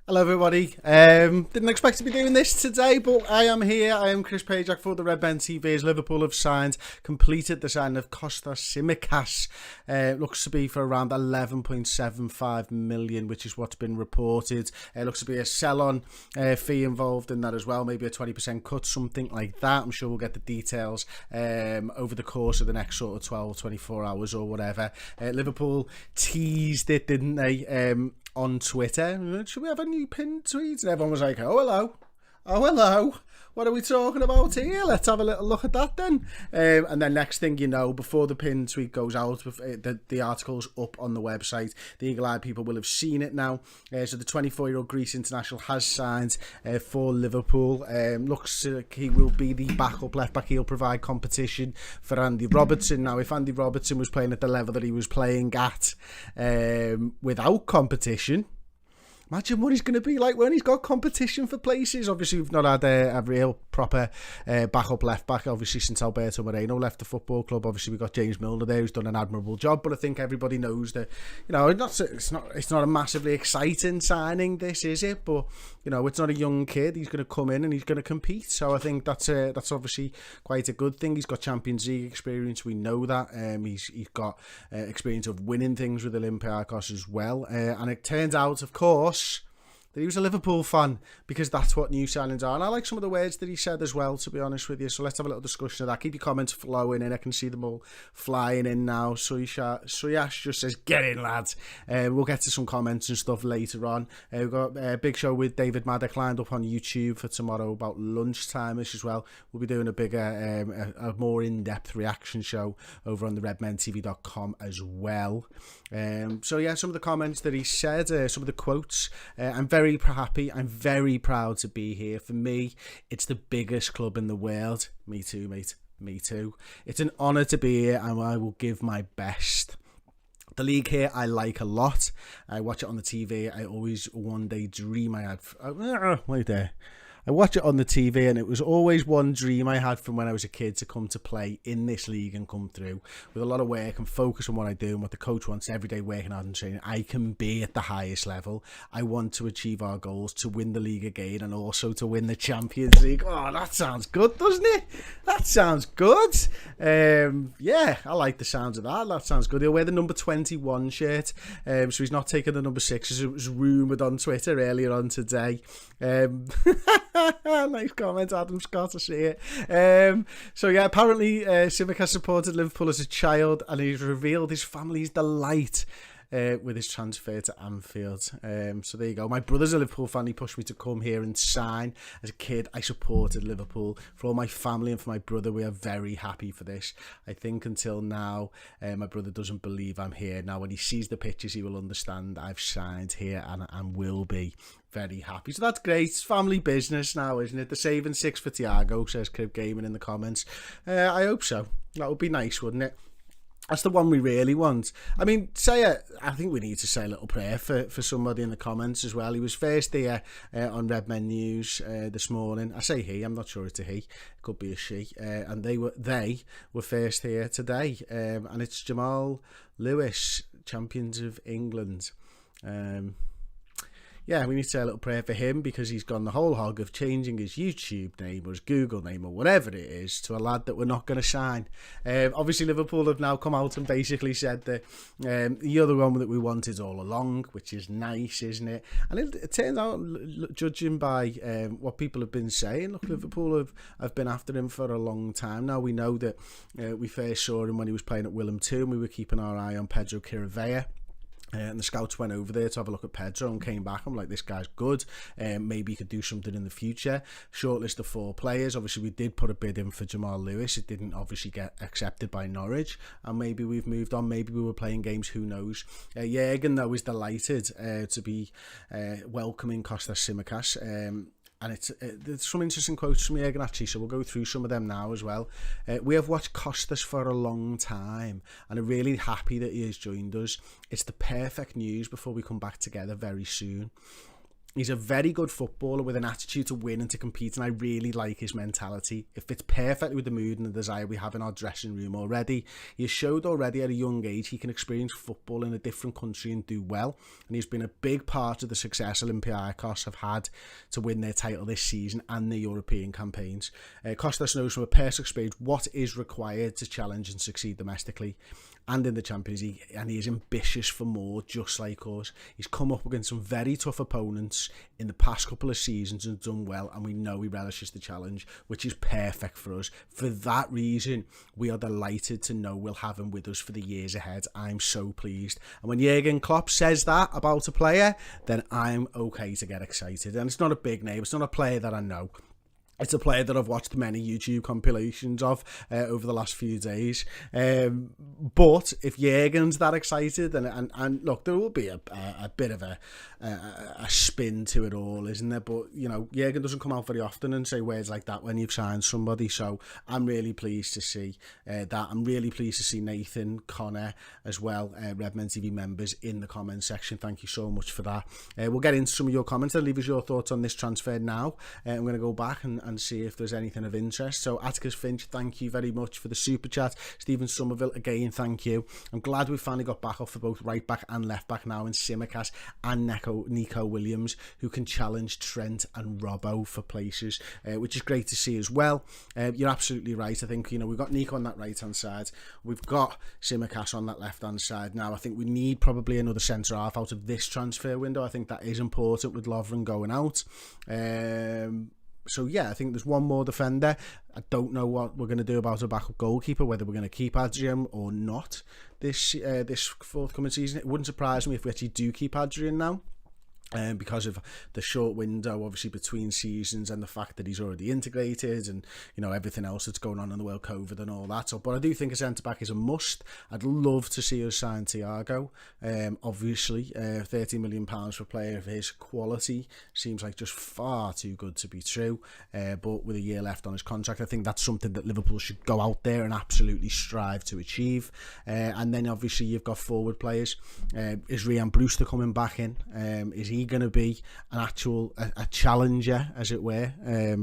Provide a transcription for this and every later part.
Hello everybody. Didn't expect to be doing this today, but I am here. I am Chris Pajak for the Red Men TV as Liverpool have completed the signing of Kostas Tsimikas. Looks to be for around 11.75 million, which is what's been reported. Looks to be a sell-on fee involved in that as well, maybe a 20% cut, something like that. I'm sure we'll get the details over the course of the next sort of 12, 24 hours or whatever. Liverpool teased it, didn't they? On Twitter, should we have a new pinned tweet? And everyone was like, oh hello, what are we talking about here? Let's have a little look at that then. And then next thing you know, before the pinned tweet goes out, the article's up on the website. The eagle-eyed people will have seen it now. So the 24-year-old Greece international has signed for Liverpool. Looks like he will be the backup left-back. He'll provide competition for Andy Robertson. Now, if Andy Robertson was playing at the level that he was playing at without competition, imagine what he's going to be like when he's got competition for places. Obviously, we've not had a real proper backup left-back, obviously, since Alberto Moreno left the football club. Obviously, we've got James Milner there, who's done an admirable job, but I think everybody knows that, you know, it's not a massively exciting signing, this, is it? But, you know, it's not a young kid. He's going to come in and he's going to compete. So I think that's obviously quite a good thing. He's got Champions League experience. We know that. He's got experience of winning things with Olympiacos as well. And it turns out, of course, that he was a Liverpool fan, because that's what new signings are. And I like some of the words that he said as well, to be honest with you. So let's have a little discussion of that. Keep your comments flowing in. I can see them all flying in now. Suyash just says, get in, lads. We'll get to some comments and stuff later on. We've got a big show with David Maddock lined up on YouTube for tomorrow about lunchtime-ish as well. We'll be doing a bigger, a more in-depth reaction show over on the redmentv.com as well. So yeah, some of the comments that he said, some of the quotes. I'm very happy. I'm very proud to be here. For me, it's the biggest club in the world. Me too, mate. Me too. It's an honour to be here, and I will give my best. The league here I like a lot. I watch it on the TV. I always one day dream I had. Wait there. I watch it on the TV, and it was always one dream I had from when I was a kid to come to play in this league and come through with a lot of work and focus on what I do and what the coach wants every day, working hard and training. I can be at the highest level. I want to achieve our goals, to win the league again and also to win the Champions League. Oh, that sounds good, doesn't it? That sounds good. Yeah, I like the sounds of that. That sounds good. He'll wear the number 21 shirt, so he's not taking the number 6, as it was rumoured on Twitter earlier on today. Nice comment, Adam Scott, I see it. So yeah, apparently Tsimikas supported Liverpool as a child, and he's revealed his family's delight with his transfer to Anfield. So there you go. My brother's a Liverpool fan. He pushed me to come here and sign. As a kid, I supported Liverpool. For all my family and for my brother, we are very happy for this. I think until now, my brother doesn't believe I'm here. Now, when he sees the pictures, he will understand I've signed here and will be very happy. So that's great. It's family business now, isn't it? The saving 6 for Thiago, says Crib Gaming in the comments. I hope so. That would be nice, wouldn't it? That's the one we really want. I mean, I think we need to say a little prayer for somebody in the comments as well. He was first there on Red Men News this morning. I say he, I'm not sure it's a he. It could be a she. And they were first here today. And it's Jamal Lewis, Champions of England. Yeah, we need to say a little prayer for him, because he's gone the whole hog of changing his YouTube name or his Google name or whatever it is to a lad that we're not going to sign. Obviously, Liverpool have now come out and basically said that you're the one that we wanted all along, which is nice, isn't it? And it turns out, judging by what people have been saying, look, Liverpool have been after him for a long time now. We know that we first saw him when he was playing at Willem II, and we were keeping our eye on Pedro Chirivella. And the scouts went over there to have a look at Pedro and came back. I'm like, this guy's good. Maybe he could do something in the future. Shortlist of 4 players. Obviously, we did put a bid in for Jamal Lewis. It didn't obviously get accepted by Norwich. And maybe we've moved on. Maybe we were playing games. Who knows? Jürgen, though, is delighted to be welcoming Kostas Tsimikas. And there's some interesting quotes from Jürgen, actually, so we'll go through some of them now as well. We have watched Kostas for a long time and are really happy that he has joined us. It's the perfect news before we come back together very soon. He's a very good footballer with an attitude to win and to compete, and I really like his mentality. It fits perfectly with the mood and the desire we have in our dressing room already. He has showed already at a young age he can experience football in a different country and do well, and he's been a big part of the success Olympiacos have had to win their title this season and their European campaigns. Kostas knows from a personal experience what is required to challenge and succeed domestically and in the Champions League, and he is ambitious for more, just like us. He's come up against some very tough opponents in the past couple of seasons and done well, and we know he relishes the challenge, which is perfect for us. For that reason, we are delighted to know we'll have him with us for the years ahead. I'm so pleased. And when Jurgen Klopp says that about a player, then I'm okay to get excited. And it's not a big name, it's not a player that I know. It's a player that I've watched many YouTube compilations of over the last few days. But if Jurgen's that excited, and look, there will be a bit of a spin to it all, isn't there? But, you know, Jurgen doesn't come out very often and say words like that when you've signed somebody. So I'm really pleased to see that. I'm really pleased to see Nathan, Connor as well, Redmen TV members in the comments section. Thank you so much for that. We'll get into some of your comments and leave us your thoughts on this transfer now. I'm going to go back and see if there's anything of interest. So Atticus Finch, thank you very much for the super chat. Stephen Somerville, again, thank you. I'm glad we finally got backup for both right back and left back now in Tsimikas and Nico Williams, who can challenge Trent and Robbo for places, which is great to see as well. You're absolutely right. I think, you know, we've got Nico on that right hand side, we've got Tsimikas on that left hand side. Now I think we need probably another centre half out of this transfer window. I think that is important with Lovren going out. So yeah, I think there's one more defender. I don't know what we're going to do about a backup goalkeeper, whether we're going to keep Adrian or not this forthcoming season. It wouldn't surprise me if we actually do keep Adrian now. Because of the short window obviously between seasons and the fact that he's already integrated and, you know, everything else that's going on in the world, COVID and all that. So, but I do think a centre-back is a must. I'd love to see us sign Thiago. Obviously, £30 million for a player of his quality seems like just far too good to be true. But with a year left on his contract, I think that's something that Liverpool should go out there and absolutely strive to achieve. And then obviously you've got forward players. Is Ryan Brewster coming back in? Is he going to be an actual a challenger, as it were,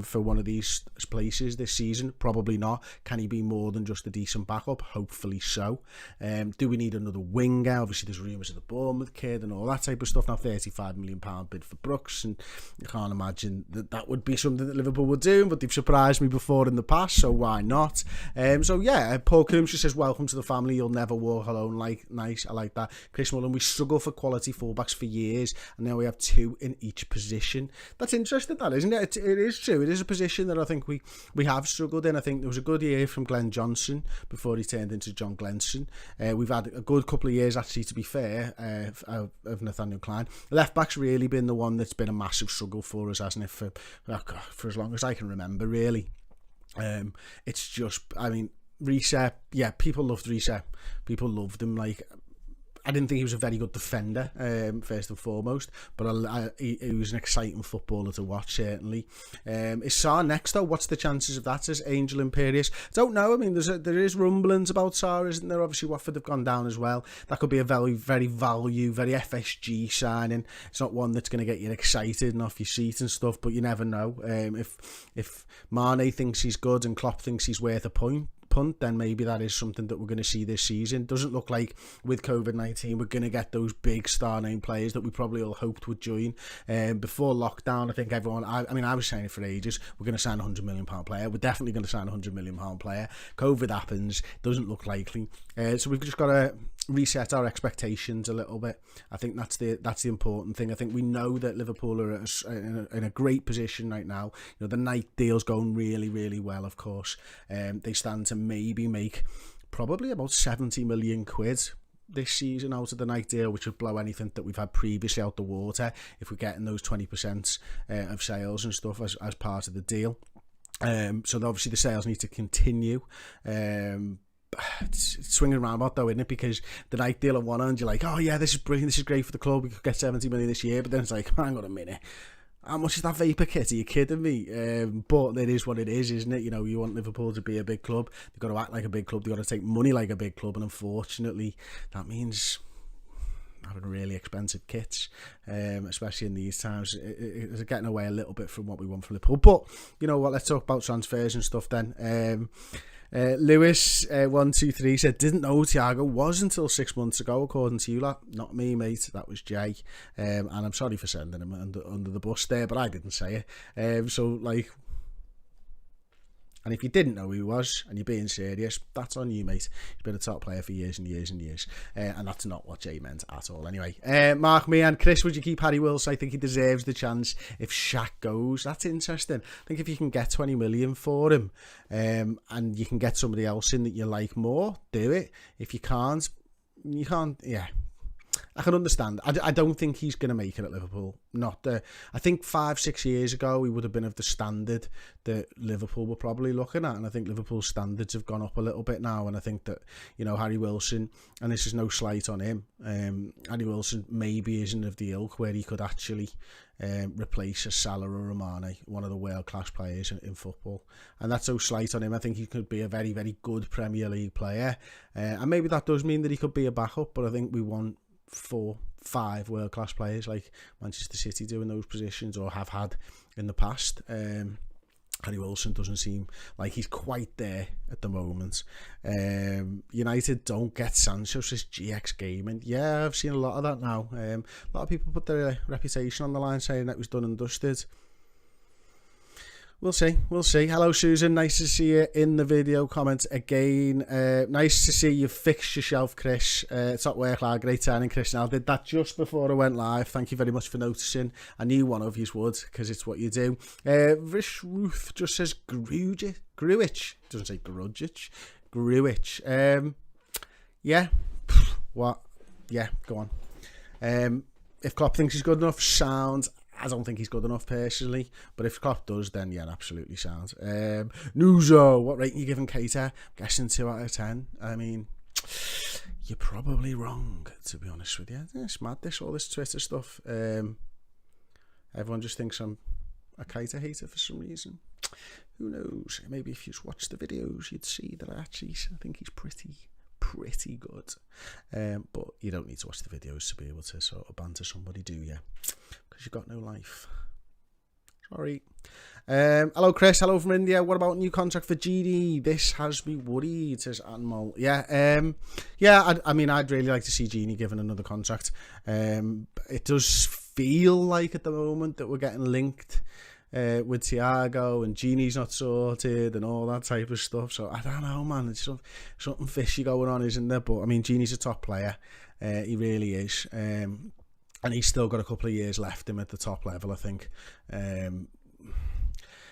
for one of these places this season? Probably not. Can he be more than just a decent backup? Hopefully so. Do we need another winger? Obviously there's rumours of the Bournemouth kid and all that type of stuff. Now £35 million bid for Brooks, and you can't imagine that would be something that Liverpool would do, but they've surprised me before in the past, so why not? So yeah, Paul Coombs just says welcome to the family, you'll never walk alone. Like, nice, I like that. Chris Mullen, we struggle for quality fullbacks for years, and now we have two in each position. That's interesting, that, isn't it? It is true. It is a position that I think we have struggled in. I think there was a good year from Glenn Johnson before he turned into John Glenson. We've had a good couple of years, actually, to be fair, of Nathaniel Klein. Left back's really been the one that's been a massive struggle for us, hasn't it, for as long as I can remember, really. It's just, I mean, Reset, yeah, people loved Reset. People loved him. Like, I didn't think he was a very good defender, first and foremost, but he was an exciting footballer to watch, certainly. Is Sarr next, though? What's the chances of that, says Angel Imperious? Don't know. I mean, there is rumblings about Sarr, isn't there? Obviously, Watford have gone down as well. That could be a very, very very FSG signing. It's not one that's going to get you excited and off your seat and stuff, but you never know. If Mane thinks he's good and Klopp thinks he's worth a punt, then maybe that is something that we're going to see this season. Doesn't look like with COVID-19 we're going to get those big star name players that we probably all hoped would join. Before lockdown, I think everyone, I mean, I was saying it for ages, we're going to sign a £100 million player. We're definitely going to sign a £100 million player. COVID happens, doesn't look likely. So we've just got to reset our expectations a little bit. I think that's the important thing. I think we know that Liverpool are in a great position right now. You know, the night deal's going really, really well, of course. They stand to maybe make probably about 70 million quid this season out of the night deal, which would blow anything that we've had previously out the water if we're getting those 20% of sales and stuff as part of the deal. So obviously the sales need to continue. It's swinging around about, though, isn't it? Because the night deal on one hand, you're like, oh yeah, this is brilliant, this is great for the club, we could get 70 million this year, but then it's like, hang on a minute, how much is that vapor kit? Are you kidding me? But it is what it is, isn't it? You know, you want Liverpool to be a big club, they've got to act like a big club, they've got to take money like a big club, and unfortunately that means having really expensive kits, especially in these times. It's getting away a little bit from what we want from Liverpool. But you know what? Let's talk about transfers and stuff then. Lewis 123 said, didn't know Thiago was until 6 months ago, according to you lot. Not me, mate. That was Jay. And I'm sorry for sending him under the bus there, but I didn't say it. So like, and if you didn't know who he was and you're being serious, that's on you, mate. He's been a top player for years and years and years. And that's not what Jay meant at all. Anyway, Mark, me and Chris, would you keep Harry Wilson? I think he deserves the chance if Shaq goes. That's interesting. I think if you can get 20 million for him and you can get somebody else in that you like more, do it. If you can't, yeah. I can understand. I don't think he's going to make it at Liverpool. I think 5-6 years ago he would have been of the standard that Liverpool were probably looking at, and I think Liverpool's standards have gone up a little bit now. And I think that, you know, Harry Wilson, and this is no slight on him, Harry Wilson maybe isn't of the ilk where he could actually replace a Salah or a Mane, one of the world class players in football. And that's no slight on him. I think he could be a very, very good Premier League player, and maybe that does mean that he could be a backup. But I think we want 4-5 world-class players like Manchester City do in those positions, or have had in the past. Harry Wilson doesn't seem like he's quite there at the moment. United don't get Sancho's GX gaming. Yeah, I've seen a lot of that now. A lot of people put their reputation on the line saying that was done and dusted. We'll see. Hello, Susan. Nice to see you in the video comment again. Nice to see you fixed yourself, Chris. Top work, lad. Great turning, Chris. Now, I did that just before I went live. Thank you very much for noticing. I knew one of you would, because it's what you do. Vish Ruth just says Gruitch. Doesn't say Grudgic. Gruitch. Yeah. What? Yeah, go on. If Klopp thinks he's good enough, sound. I don't think he's good enough personally, but if Klopp does, then yeah, absolutely sound. Nuzo, what rating you giving Keita? I'm guessing 2 out of 10. I mean, you're probably wrong, to be honest with you. It's mad, all this Twitter stuff. Everyone just thinks I'm a Keita hater for some reason. Who knows? Maybe if you just watch the videos, you'd see that I think he's pretty good. But you don't need to watch the videos to be able to sort of banter somebody, do you? Because you've got no life. Sorry. Hello, Chris. Hello from India. What about new contract for Genie? This has me worried, says Anmol. Yeah. I mean, I'd really like to see Genie given another contract. It does feel like at the moment that we're getting linked with Thiago, and Genie's not sorted and all that type of stuff. So I don't know, man. It's something fishy going on, isn't there? But I mean, Genie's a top player. He really is. And he's still got a couple of years left him at the top level, I think.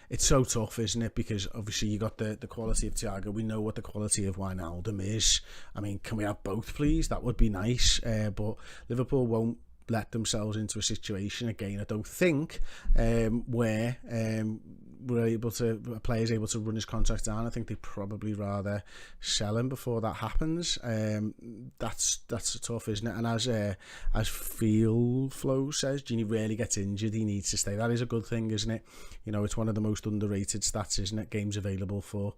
It's so tough, isn't it? Because obviously you got the quality of Thiago. We know what the quality of Wijnaldum is. I mean, can we have both, please? That would be nice. But Liverpool won't let themselves into a situation again, I don't think, where a player's able to run his contract down. I think they'd probably rather sell him before that happens. That's tough, isn't it? And as Feel Flow says, Genie rarely gets injured. He needs to stay. That is a good thing, isn't it? You know, it's one of the most underrated stats, isn't it? Games available for.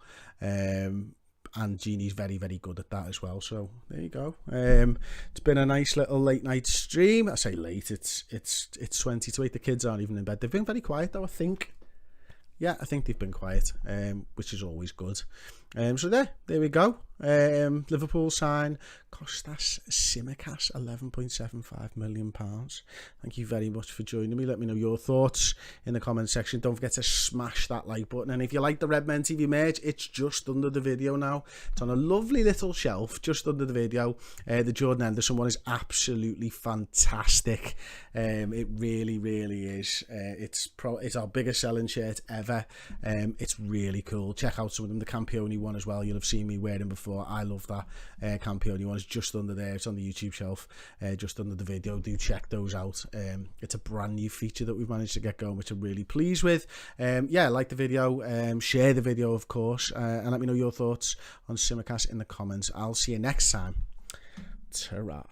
And Genie's very, very good at that as well. So there you go. It's been a nice little late night stream. I say late. It's 20 to 8. The kids aren't even in bed. They've been very quiet though, I think. Yeah, I think they've been quiet, which is always good. So there we go. Liverpool sign Kostas Tsimikas, £11.75 million. Thank you very much for joining me. Let me know your thoughts in the comment section. Don't forget to smash that like button. And if you like the Red Men TV merch, it's just under the video now. It's on a lovely little shelf just under the video. The Jordan Henderson one is absolutely fantastic. It really, really is. It's our biggest selling shirt ever. It's really cool. Check out some of them. The Campione one as well. You'll have seen me wearing before. I love that. Campione one is just under there. It's on the YouTube shelf, just under the video. Do check those out. It's a brand new feature that we've managed to get going, which I'm really pleased with. Yeah, like the video, share the video, of course, and let me know your thoughts on Tsimikas in the comments. I'll see you next time. Ta-ra.